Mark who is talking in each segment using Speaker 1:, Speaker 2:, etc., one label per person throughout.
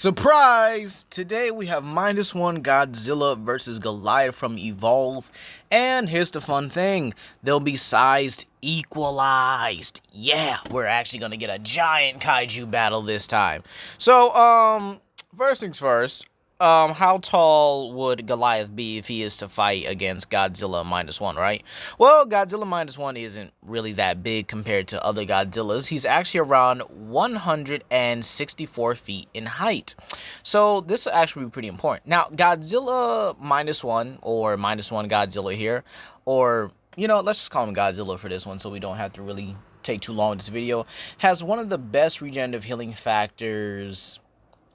Speaker 1: Surprise! Today we have -1 Godzilla versus Goliath from Evolve. And here's the fun thing. They'll be sized equalized. Yeah, we're actually gonna get a giant kaiju battle this time. So, first things first. How tall would Goliath be if he is to fight against Godzilla -1, right? Well, Godzilla -1 isn't really that big compared to other Godzillas. He's actually around 164 feet in height. So this will actually be pretty important. Now, Godzilla -1, or -1 Godzilla here, or, let's just call him Godzilla for this one so we don't have to really take too long in this video, has one of the best regenerative healing factors,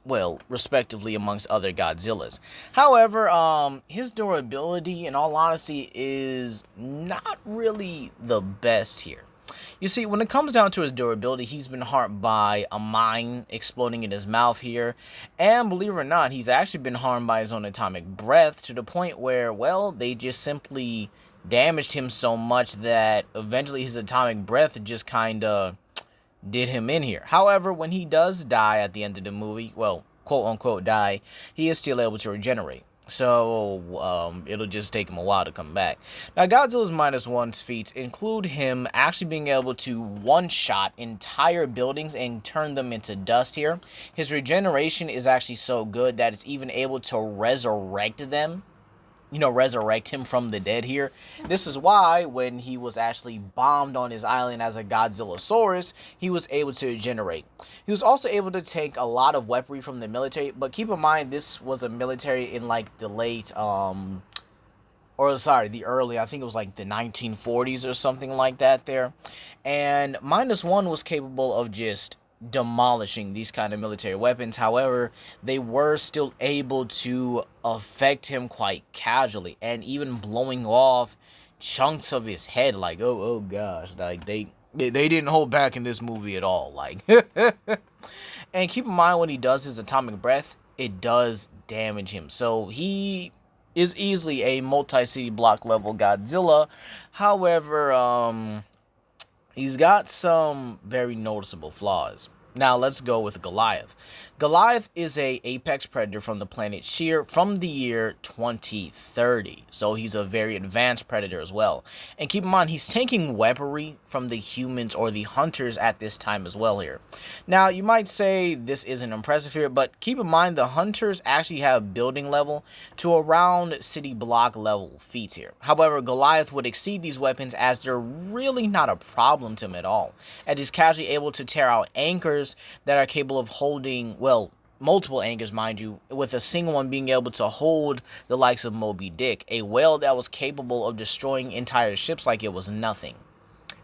Speaker 1: well, respectively amongst other Godzillas. However, his durability, in all honesty, is not really the best here. You see, when it comes down to his durability, he's been harmed by a mine exploding in his mouth here, and believe it or not, he's actually been harmed by his own atomic breath to the point where, well, they just simply damaged him so much that eventually his atomic breath just kind of did him in here. However, when he does die at the end of the movie, well, quote-unquote die, he is still able to regenerate. So, it'll just take him a while to come back. Now, Godzilla's -1's feats include him actually being able to one-shot entire buildings and turn them into dust here. His regeneration is actually so good that it's even able to resurrect them. Resurrect him from the dead here. This is why when he was actually bombed on his island as a Godzillasaurus, he was able to regenerate. He was also able to take a lot of weaponry from the military, but keep in mind this was a military in like the early, I think it was like the 1940s or something like that there. And -1 was capable of just demolishing these kind of military weapons. However, they were still able to affect him quite casually and even blowing off chunks of his head. Like, oh gosh, like they didn't hold back in this movie at all. Like, and keep in mind when he does his atomic breath, it does damage him. So he is easily a multi-city block level Godzilla. However, he's got some very noticeable flaws. Now let's go with Goliath. Goliath is a apex predator from the planet Shear from the year 2030. So he's a very advanced predator as well. And keep in mind, he's taking weaponry from the humans or the hunters at this time as well here. Now, you might say this isn't impressive here, but keep in mind the hunters actually have building level to around city block level feats here. However, Goliath would exceed these weapons as they're really not a problem to him at all. And he's casually able to tear out anchors that are capable of holding, well, multiple anchors, mind you, with a single one being able to hold the likes of Moby Dick, a whale that was capable of destroying entire ships like it was nothing.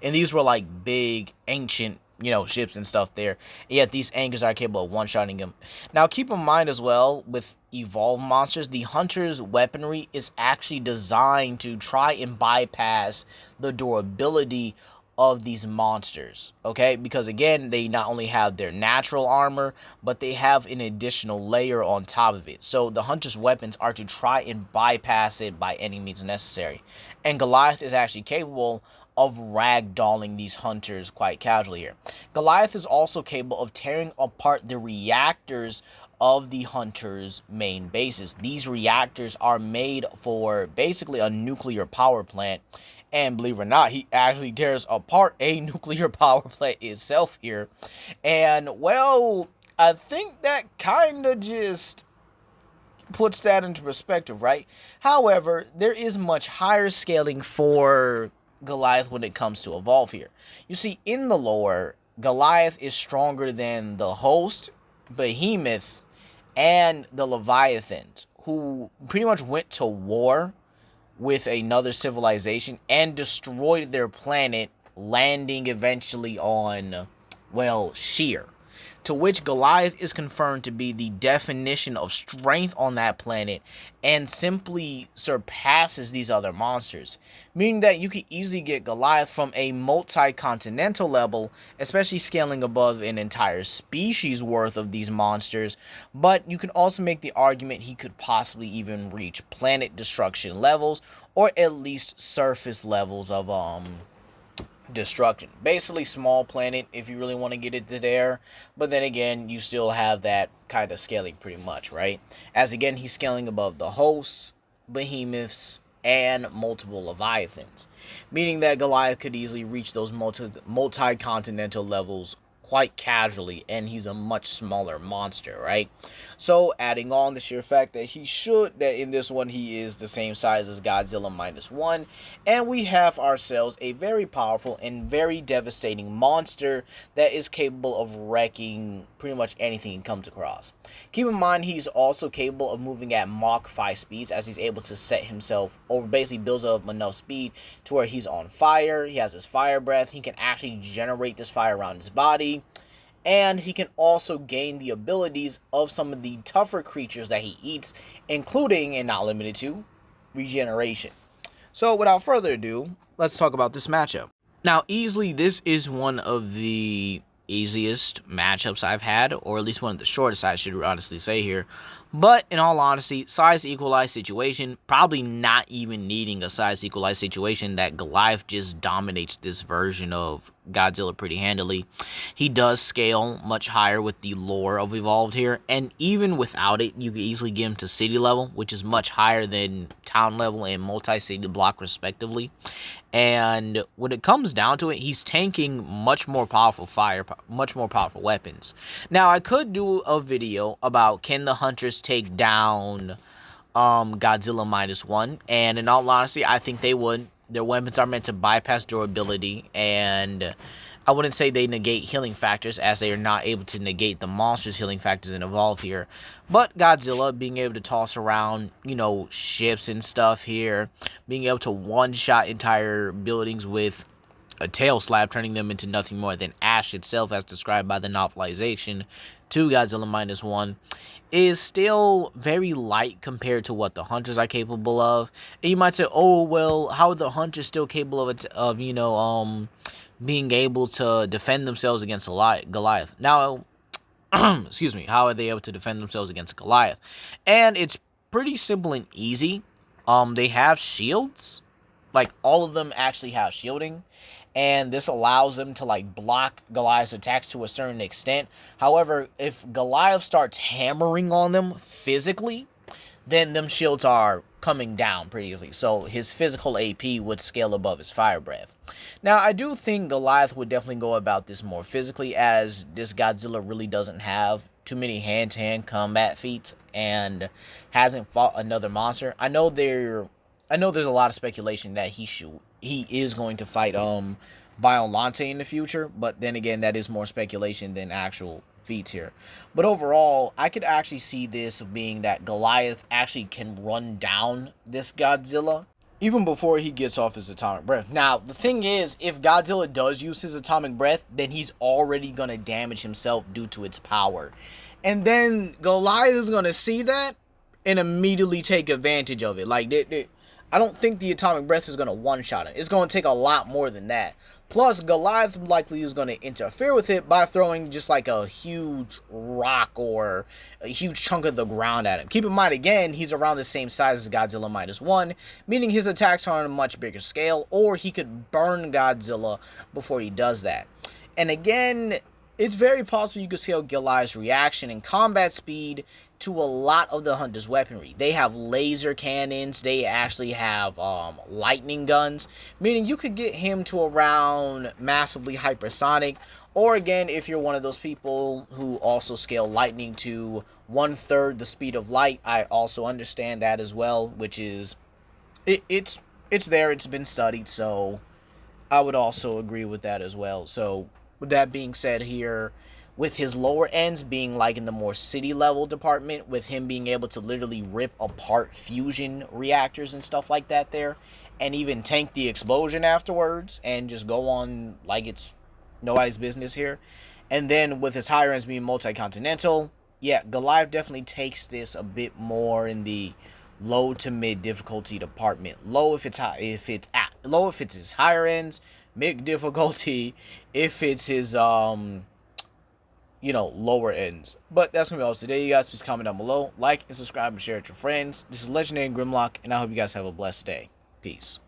Speaker 1: And these were like big, ancient, ships and stuff there. And yet these anchors are capable of one-shotting him. Now, keep in mind as well, with evolved monsters, the hunter's weaponry is actually designed to try and bypass the durability of these monsters, okay? Because again, they not only have their natural armor, but they have an additional layer on top of it. So the hunter's weapons are to try and bypass it by any means necessary. And Goliath is actually capable of ragdolling these hunters quite casually here. Goliath is also capable of tearing apart the reactors of the hunters' main bases. These reactors are made for basically a nuclear power plant. And believe it or not, he actually tears apart a nuclear power plant itself here. And, well, I think that kind of just puts that into perspective, right? However, there is much higher scaling for Goliath when it comes to evolve here. You see, in the lore, Goliath is stronger than the host, Behemoth, and the Leviathans, who pretty much went to war with another civilization and destroyed their planet, landing eventually on, well, Shear. To which Goliath is confirmed to be the definition of strength on that planet and simply surpasses these other monsters. Meaning that you could easily get Goliath from a multi-continental level, especially scaling above an entire species worth of these monsters. But you can also make the argument he could possibly even reach planet destruction levels, or at least surface levels of destruction. Basically, small planet if you really want to get it to there. But then again, you still have that kind of scaling pretty much, right? As again, he's scaling above the hosts, behemoths, and multiple leviathans, meaning that Goliath could easily reach those multi-continental levels quite casually, and he's a much smaller monster, right? So adding on the sheer fact that that in this one he is the same size as Godzilla -1, and we have ourselves a very powerful and very devastating monster that is capable of wrecking pretty much anything he comes across. Keep in mind he's also capable of moving at Mach 5 speeds, as he's able to set himself, or basically builds up enough speed to where he's on fire. He has his fire breath. He can actually generate this fire around his body. And he can also gain the abilities of some of the tougher creatures that he eats, including, and not limited to, regeneration. So without further ado, let's talk about this matchup. Now, easily, this is one of the easiest matchups I've had, or at least one of the shortest, I should honestly say here. But in all honesty, size equalized situation, probably not even needing a size equalized situation, that Goliath just dominates this version of Godzilla pretty handily. He does scale much higher with the lore of Evolved here, and even without it, you could easily get him to city level, which is much higher than town level and multi-city block respectively. And when it comes down to it, he's tanking much more powerful weapons. Now, I could do a video about can the Hunters take down Godzilla -1, and in all honesty, I think they would. Their weapons are meant to bypass durability, and I wouldn't say they negate healing factors, as they are not able to negate the monster's healing factors in Evolve here. But Godzilla being able to toss around, ships and stuff here, being able to one-shot entire buildings with a tail slap, turning them into nothing more than ash itself, as described by the novelization to Godzilla -1, is still very light compared to what the Hunters are capable of. And you might say, oh, well, how are the Hunters still capable of being able to defend themselves against Goliath? Now, excuse me, how are they able to defend themselves against Goliath? And it's pretty simple and easy. They have shields. Like, all of them actually have shielding, and this allows them to block Goliath's attacks to a certain extent. However, if Goliath starts hammering on them physically, then them shields are coming down pretty easily. So his physical AP would scale above his fire breath. Now, I do think Goliath would definitely go about this more physically, as this Godzilla really doesn't have too many hand-to-hand combat feats and hasn't fought another monster. I know there's a lot of speculation that he is going to fight Biollante in the future, but then again, that is more speculation than actual feats here. But overall, I could actually see this being that Goliath actually can run down this Godzilla even before he gets off his atomic breath. Now, the thing is, if Godzilla does use his atomic breath, then he's already going to damage himself due to its power. And then Goliath is going to see that and immediately take advantage of it. I don't think the atomic breath is going to one-shot him. It's going to take a lot more than that. Plus, Goliath likely is going to interfere with it by throwing just a huge rock or a huge chunk of the ground at him. Keep in mind, again, he's around the same size as Godzilla -1, meaning his attacks are on a much bigger scale, or he could burn Godzilla before he does that. And again, it's very possible you could scale Goliath's reaction and combat speed to a lot of the Hunter's weaponry. They have laser cannons. They actually have lightning guns, meaning you could get him to around massively hypersonic. Or again, if you're one of those people who also scale lightning to 1/3 the speed of light, I also understand that as well, which is it's there. It's been studied, so I would also agree with that as well. So with that being said here, with his lower ends being in the more city level department, with him being able to literally rip apart fusion reactors and stuff like that there, and even tank the explosion afterwards and just go on like it's nobody's business here. And then with his higher ends being multi-continental, yeah, Goliath definitely takes this a bit more in the low to mid difficulty department. Low if it's his higher ends, mid difficulty if it's his lower ends. But that's gonna be all today, you guys. Please comment down below, like and subscribe and share with your friends. This is Legendary Grimlock, and I hope you guys have a blessed day. Peace.